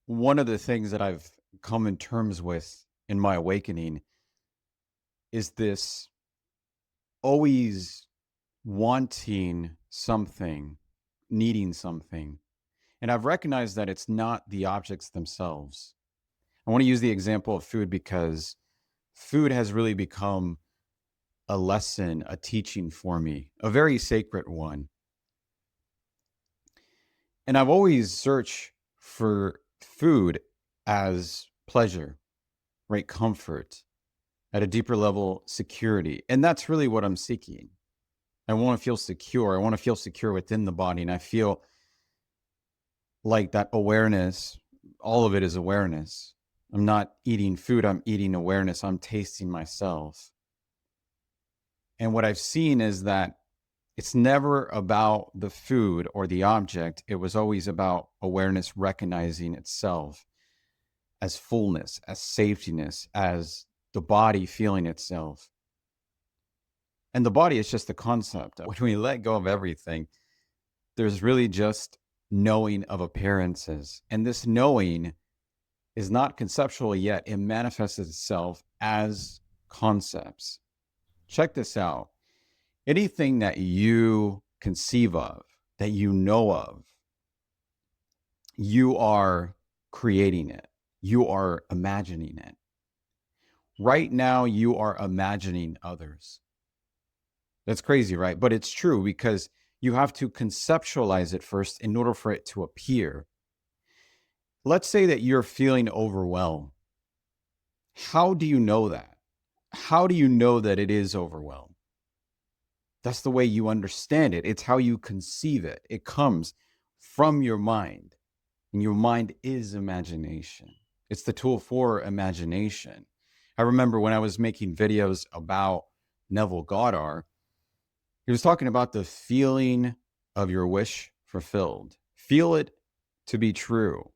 One of the things that I've come in terms with in my awakening is this always wanting something, needing something. And I've recognized that it's not the objects themselves. I want to use the example of food because food has really become a lesson, a teaching for me, a very sacred one. And I've always searched for food as pleasure, right? Comfort, at a deeper level, security. And that's really what I'm seeking. I want to feel secure. I want to feel secure within the body. And I feel like that awareness, all of it is awareness. I'm not eating food, I'm eating awareness. I'm tasting myself. And what I've seen is that it's never about the food or the object. It was always about awareness recognizing itself as fullness, as safetyness, as the body feeling itself. And the body is just a concept. When we let go of everything, there's really just knowing of appearances. And this knowing is not conceptual yet. It manifests itself as concepts. Check this out. Anything that you conceive of, that you know of, you are creating it. You are imagining it. Right now, you are imagining others. That's crazy, right? But it's true because you have to conceptualize it first in order for it to appear. Let's say that you're feeling overwhelmed. How do you know that? How do you know that it is overwhelmed? That's the way you understand it. It's how you conceive it. It comes from your mind, and your mind is imagination. It's the tool for imagination. I remember when I was making videos about Neville Goddard, he was talking about the feeling of your wish fulfilled. Feel it to be true.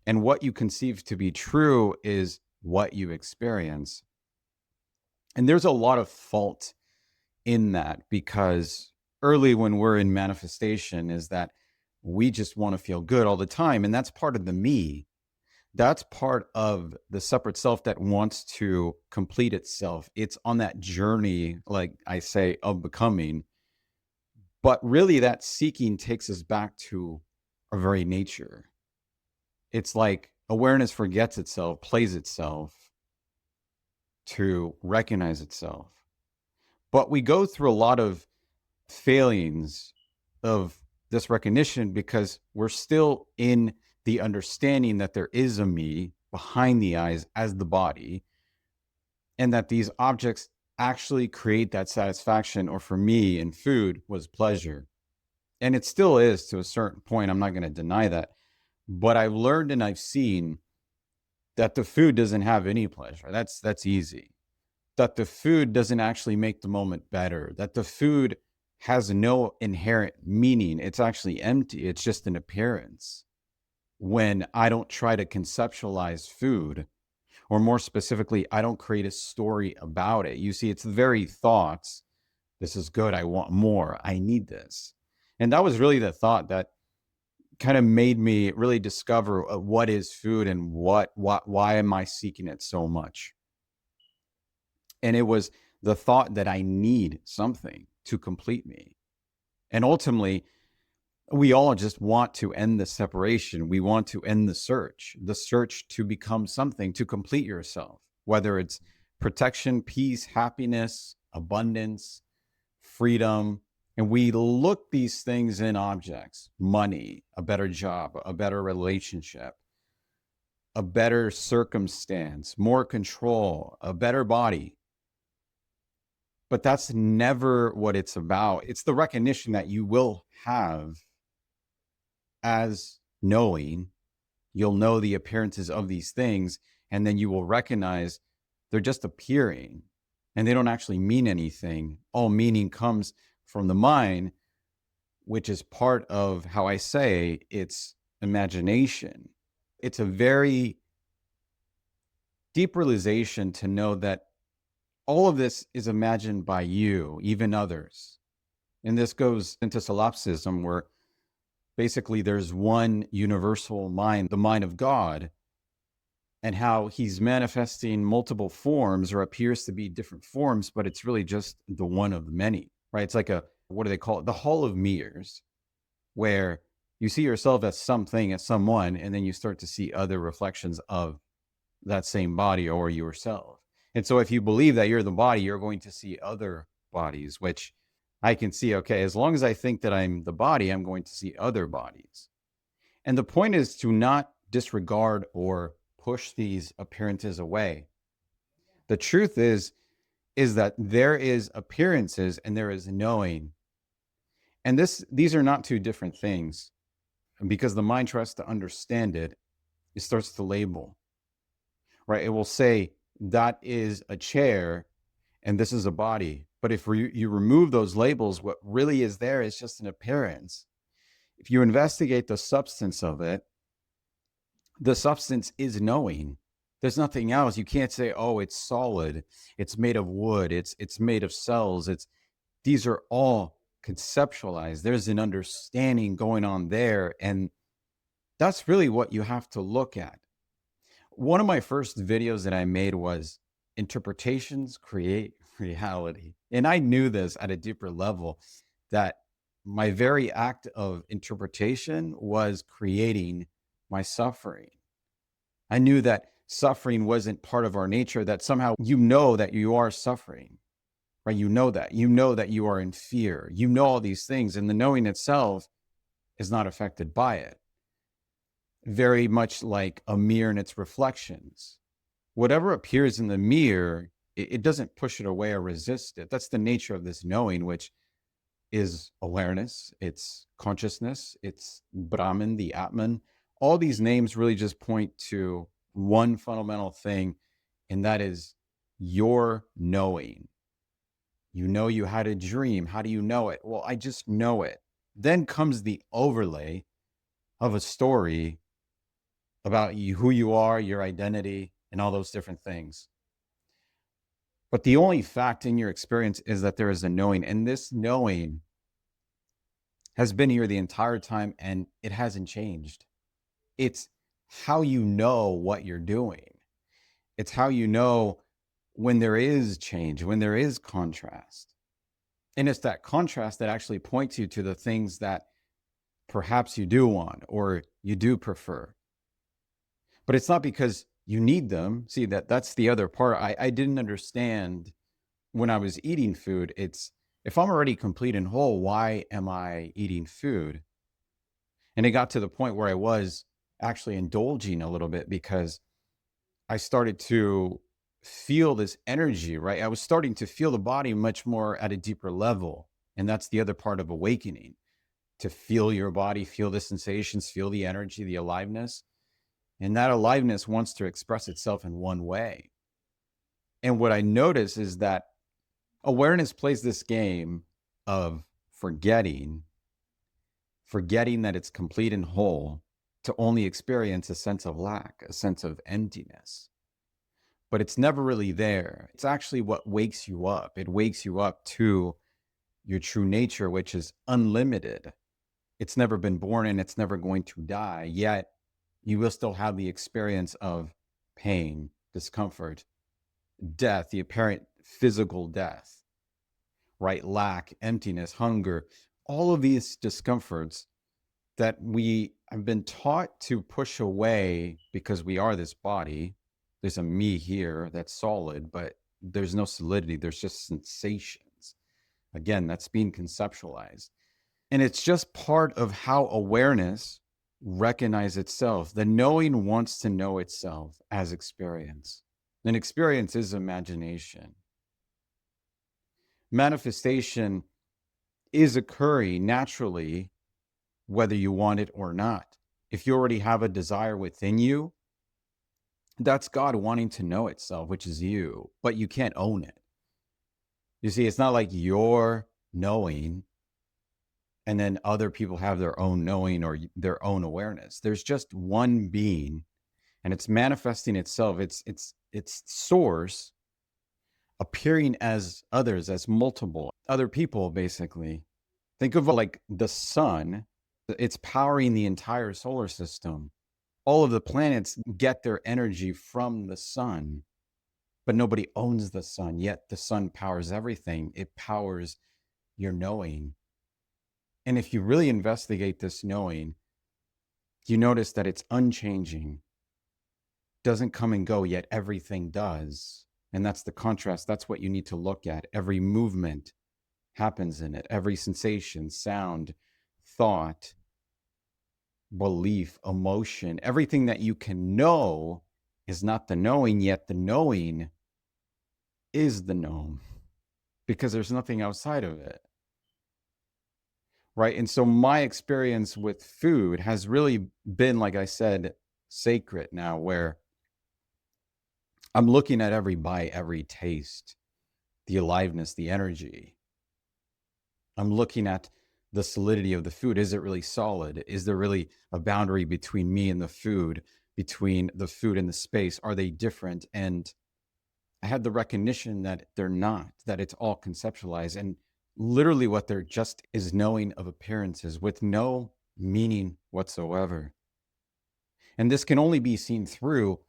And what you conceive to be true is what you experience. And there's a lot of fault in that because early when we're in manifestation is that we just want to feel good all the time. And that's part of the me. That's part of the separate self that wants to complete itself. It's on that journey, like I say, of becoming. But really, that seeking takes us back to our very nature. It's like awareness forgets itself, plays itself to recognize itself. But we go through a lot of failings of this recognition because we're still in the understanding that there is a me behind the eyes as the body, and that these objects actually create that satisfaction, or for me in food was pleasure. And it still is to a certain point. I'm not going to deny that. But I've learned and I've seen that the food doesn't have any pleasure. That's easy. That the food doesn't actually make the moment better. That the food has no inherent meaning. It's actually empty. It's just an appearance. When I don't try to conceptualize food, or more specifically, I don't create a story about it. You see, it's the very thoughts. This is good. I want more. I need this. And that was really the thought that kind of made me really discover what is food and why am I seeking it so much? And it was the thought that I need something to complete me. And ultimately, we all just want to end the separation. We want to end the search to become something, to complete yourself, whether it's protection, peace, happiness, abundance, freedom. And we look these things in objects: money, a better job, a better relationship, a better circumstance, more control, a better body. But that's never what it's about. It's the recognition that you will have as knowing. You'll know the appearances of these things, and then you will recognize they're just appearing and they don't actually mean anything. All meaning comes from the mind, which is part of how I say it's imagination. It's a very deep realization to know that all of this is imagined by you, even others. And this goes into solipsism, where Basically, there's one universal mind, the mind of God, and how he's manifesting multiple forms or appears to be different forms, but it's really just the one of many, right? It's like what do they call it? The hall of mirrors, where you see yourself as something, as someone, and then you start to see other reflections of that same body or yourself. And so if you believe that you're the body, you're going to see other bodies, which I can see, okay, as long as I think that I'm the body, I'm going to see other bodies. And the point is to not disregard or push these appearances away. The truth is that there is appearances and there is knowing. And these are not two different things. And because the mind tries to understand it, it starts to label, right? It will say that is a chair and this is a body. But if you remove those labels, what really is there is just an appearance. If you investigate the substance of it, the substance is knowing. There's nothing else. You can't say, oh, it's solid. It's made of wood. It's made of cells. These are all conceptualized. There's an understanding going on there. And that's really what you have to look at. One of my first videos that I made was interpretations create reality. And I knew this at a deeper level, that my very act of interpretation was creating my suffering. I knew that suffering wasn't part of our nature, that somehow you know that you are suffering, right? You know that you are in fear, you know all these things, and the knowing itself is not affected by it. Very much like a mirror and its reflections. Whatever appears in the mirror, it doesn't push it away or resist it. That's the nature of this knowing, which is awareness, it's consciousness, it's Brahman, the Atman. All these names really just point to one fundamental thing, and that is your knowing. You know you had a dream. How do you know it? Well, I just know it. Then comes the overlay of a story about you, who you are, your identity, and all those different things. But the only fact in your experience is that there is a knowing, and this knowing has been here the entire time and it hasn't changed. It's how you know what you're doing. It's how you know when there is change, when there is contrast. And it's that contrast that actually points you to the things that perhaps you do want or you do prefer. But it's not because you need them. See, that's the other part. I didn't understand when I was eating food. It's, if I'm already complete and whole, why am I eating food? And it got to the point where I was actually indulging a little bit because I started to feel this energy, right? I was starting to feel the body much more at a deeper level. And that's the other part of awakening, to feel your body, feel the sensations, feel the energy, the aliveness. And that aliveness wants to express itself in one way. And what I notice is that awareness plays this game of forgetting that it's complete and whole, to only experience a sense of lack, a sense of emptiness. But it's never really there. It's actually what wakes you up. It wakes you up to your true nature, which is unlimited. It's never been born and it's never going to die. Yet you will still have the experience of pain, discomfort, death, the apparent physical death, right? Lack, emptiness, hunger, all of these discomforts that we have been taught to push away because we are this body. There's a me here that's solid, but there's no solidity. There's just sensations. Again, that's being conceptualized. And it's just part of how awareness recognizes itself. The knowing wants to know itself as experience. And experience is imagination. Manifestation is occurring naturally, whether you want it or not. If you already have a desire within you, that's God wanting to know itself, which is you, but you can't own it. You see, it's not like you're knowing and then other people have their own knowing or their own awareness. There's just one being, and it's manifesting itself. It's source appearing as others, as multiple other people, basically. Think of like the sun. It's powering the entire solar system. All of the planets get their energy from the sun, but nobody owns the sun, yet the sun powers everything. It powers your knowing. And if you really investigate this knowing, you notice that it's unchanging, doesn't come and go, yet everything does. And that's the contrast. That's what you need to look at. Every movement happens in it, every sensation, sound, thought, belief, emotion, everything that you can know is not the knowing, yet the knowing is the known because there's nothing outside of it. Right. And so my experience with food has really been, like I said, sacred now, where I'm looking at every bite, every taste, the aliveness, the energy. I'm looking at the solidity of the food. Is it really solid? Is there really a boundary between me and the food, between the food and the space? Are they different? And I had the recognition that they're not, that it's all conceptualized. And literally what they're just is knowing of appearances with no meaning whatsoever. And this can only be seen through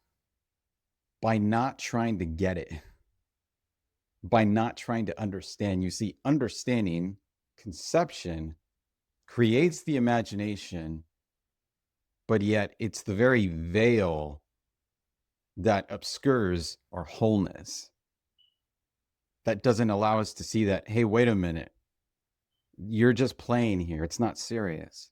by not trying to get it, by not trying to understand. You see, understanding, conception, creates the imagination, but yet it's the very veil that obscures our wholeness, that doesn't allow us to see that, hey, wait a minute, you're just playing here. It's not serious,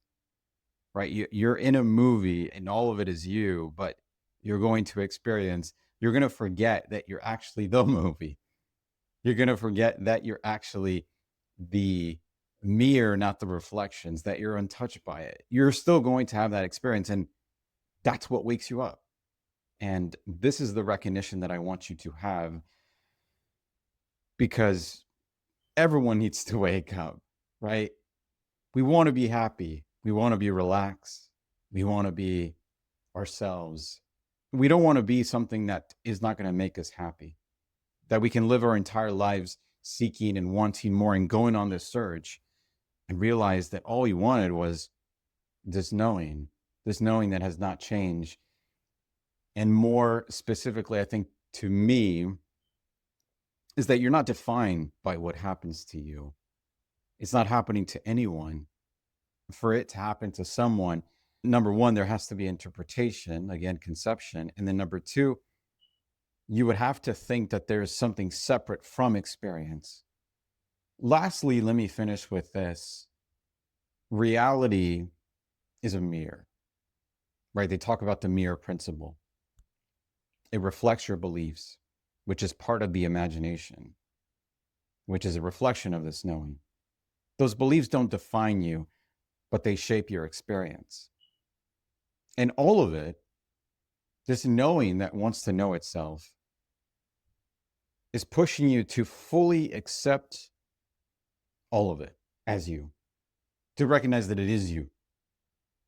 right? You're in a movie and all of it is you, but you're going to experience, you're going to forget that you're actually the movie. You're going to forget that you're actually the mirror, not the reflections, that you're untouched by it. You're still going to have that experience. And that's what wakes you up. And this is the recognition that I want you to have, because everyone needs to wake up, right? We want to be happy. We want to be relaxed. We want to be ourselves. We don't want to be something that is not going to make us happy, that we can live our entire lives seeking and wanting more and going on this search and realize that all we wanted was this knowing that has not changed. And more specifically, I think to me, is that you're not defined by what happens to you. It's not happening to anyone. For it to happen to someone, number one, there has to be interpretation, again, conception. And then number two, you would have to think that there's something separate from experience. Lastly, let me finish with this. Reality is a mirror, right? They talk about the mirror principle. It reflects your beliefs, which is part of the imagination, which is a reflection of this knowing. Those beliefs don't define you, but they shape your experience. And all of it, this knowing that wants to know itself, is pushing you to fully accept all of it as you, to recognize that it is you,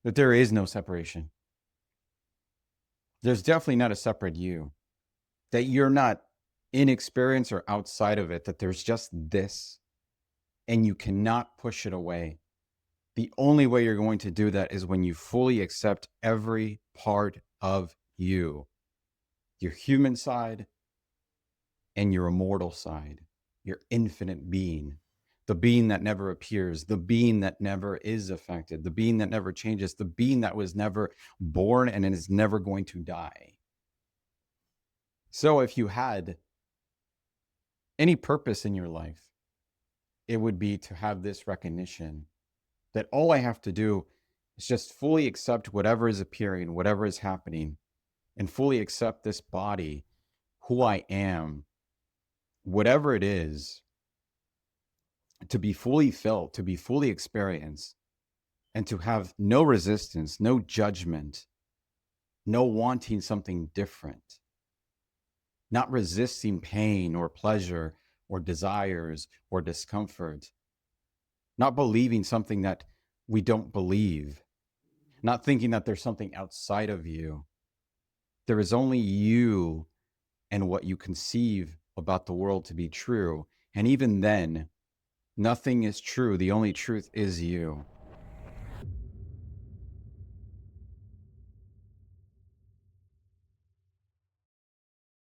that there is no separation. There's definitely not a separate you, that you're not in experience or outside of it, that there's just this, and you cannot push it away. The only way you're going to do that is when you fully accept every part of you, your human side and your immortal side, your infinite being, the being that never appears, the being that never is affected, the being that never changes, the being that was never born and is never going to die. So if you had any purpose in your life, it would be to have this recognition that all I have to do is just fully accept whatever is appearing, whatever is happening, and fully accept this body, who I am, whatever it is, to be fully felt, to be fully experienced, and to have no resistance, no judgment, no wanting something different, not resisting pain or pleasure or desires or discomfort, not believing something that we don't believe, not thinking that there's something outside of you. There is only you and what you conceive about the world to be true. And even then, nothing is true. The only truth is you.